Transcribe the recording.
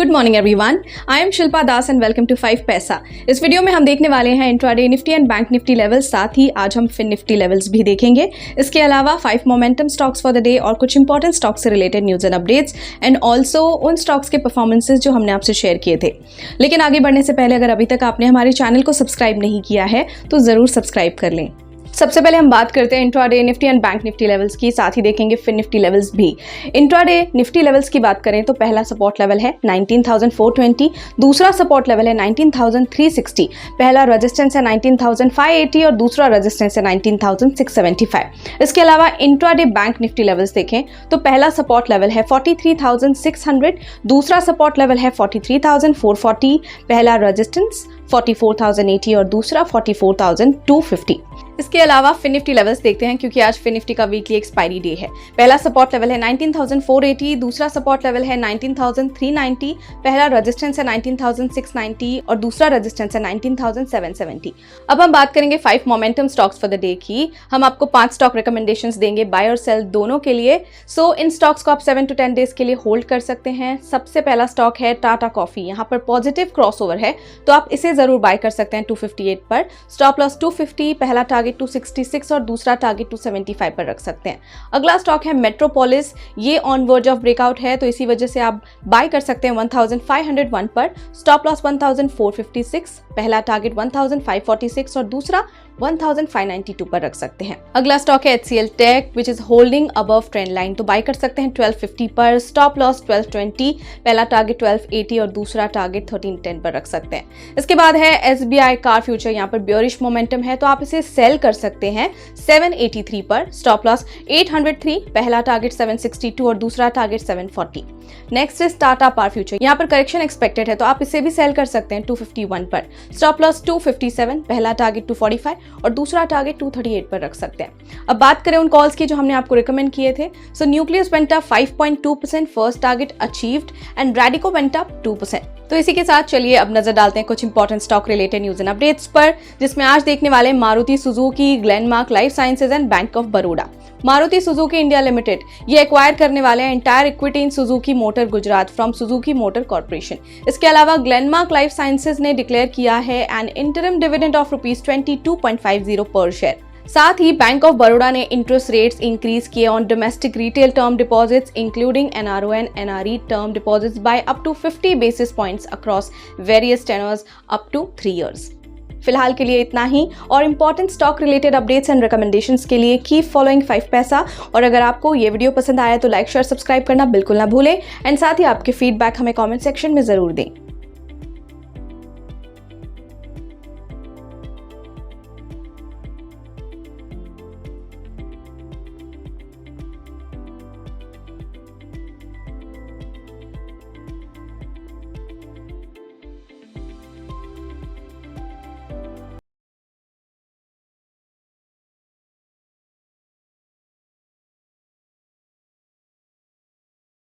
Good morning everyone, I am Shilpa Das and welcome to 5 Paisa. इस video में हम देखने वाले हैं intraday Nifty and bank Nifty levels, साथ ही आज हम फिन निफ्टी लेवल्स भी देखेंगे। इसके अलावा 5 momentum stocks for the day और कुछ इंपॉर्टेंट स्टॉक्स से related news and updates and also उन स्टॉक्स के परफॉर्मेंसेज जो हमने आपसे शेयर किए थे। लेकिन आगे बढ़ने से पहले अगर अभी तक आपने हमारे चैनल को सब्सक्राइब नहीं किया है तो ज़रूर सब्सक्राइब कर लें। सबसे पहले हम बात करते हैं intraday Nifty and bank Nifty levels की, साथ ही देखेंगे फिन निफ्टी लेवल्स भी। इंट्राडे निफ्टी लेवल्स की बात करें तो पहला सपोर्ट लेवल है 19,420, दूसरा सपोर्ट लेवल है 19,360, पहला रेजिस्टेंस है 19,580 और दूसरा रेजिस्टेंस है 19,675। इसके अलावा इंट्राडे बैंक निफ्टी लेवल्स देखें तो पहला सपोर्ट लेवल है 43,600, दूसरा सपोर्ट लेवल है 43,440, पहला रेजिस्टेंस 44,080 और दूसरा 44,250। इसके अलावा फिन निफ्टी लेवल्स देखते हैं क्योंकि आज फिन निफ्टी का वीकली एक्सपायरी डे है। पहला सपोर्ट लेवल है 19,480, दूसरा सपोर्ट लेवल है 19,390, पहला रेजिस्टेंस है 19,690 और दूसरा रेजिस्टेंस है 19,770। अब हम बात करेंगे 5 momentum stocks for the day की। हम आपको 5 स्टॉक रिकमेंडेशंस देंगे बाय और सेल दोनों के लिए। सो इन स्टॉक्स को आप 7 to 10 डेज के लिए होल्ड कर सकते हैं। सबसे पहला स्टॉक है टाटा कॉफी। यहाँ पर पॉजिटिव क्रॉसओवर है तो आप इसे जरूर बाय कर सकते हैं 258 पर। स्टॉप लॉस 250, पहला टारगेट 266 और दूसरा टारगेट 275 पर रख सकते हैं। अगला स्टॉक है मेट्रोपोलिस। ये ऑन वर्ज ऑफ ब्रेकआउट है तो इसी वजह से आप बाय कर सकते हैं 1501 पर। स्टॉप लॉस 1456, पहला टारगेट 1546 और दूसरा 1592 पर रख सकते हैं। अगला स्टॉक है HCL tech which is holding above trend line, तो बाय कर सकते हैं 1250 पर। स्टॉप लॉस 1220, पहला टारगेट 1280 और दूसरा टारगेट 1310 पर रख सकते हैं। इसके बाद है SBI कार फ्यूचर। यहाँ पर बेयरिश मोमेंटम है तो आप इसे सेल कर सकते हैं 783 पर। स्टॉप लॉस 803, पहला टारगेट 762 और दूसरा target 740। Next is Tata power future. यहाँ पर करेक्शन एक्सपेक्टेड है तो आप इसे भी सेल कर सकते हैं 251 पर। स्टॉप लॉस 257, पहला टारगेट 245 और दूसरा टारगेट 238 पर रख सकते हैं। अब बात करें उन कॉल्स की जो हमने आपको रिकमेंड किए थे। सो nucleus went up 5.2%, first target achieved and Radico went up 2%। तो इसी के साथ चलिए अब नजर डालते हैं कुछ important stock related news and updates पर, जिसमें आज देखने वाले Maruti Suzuki, Glenmark life sciences and bank of Baroda. Maruti Suzuki India limited ये एक्वायर करने वाले हैं entire equity in Suzuki motor Gujarat from Suzuki motor corporation. इसके अलावा ग्लेनमार्क लाइफ साइंसेज ने डिक्लेयर किया है एन इंटरिम डिविडेंड ऑफ ₹22.50 पर शेयर। साथ ही बैंक ऑफ बड़ौदा ने इंटरेस्ट रेट्स इंक्रीज किए on domestic retail term deposits including NRO and NRE term deposits by up to 50 basis points across various tenors up to 3 years। फिलहाल के लिए इतना ही, और important stock related updates and recommendations के लिए keep following 5 पैसा। और अगर आपको ये वीडियो पसंद आया तो लाइक शेयर सब्सक्राइब करना बिल्कुल ना भूलें एंड साथ ही आपके फीडबैक हमें कमेंट सेक्शन में जरूर दें।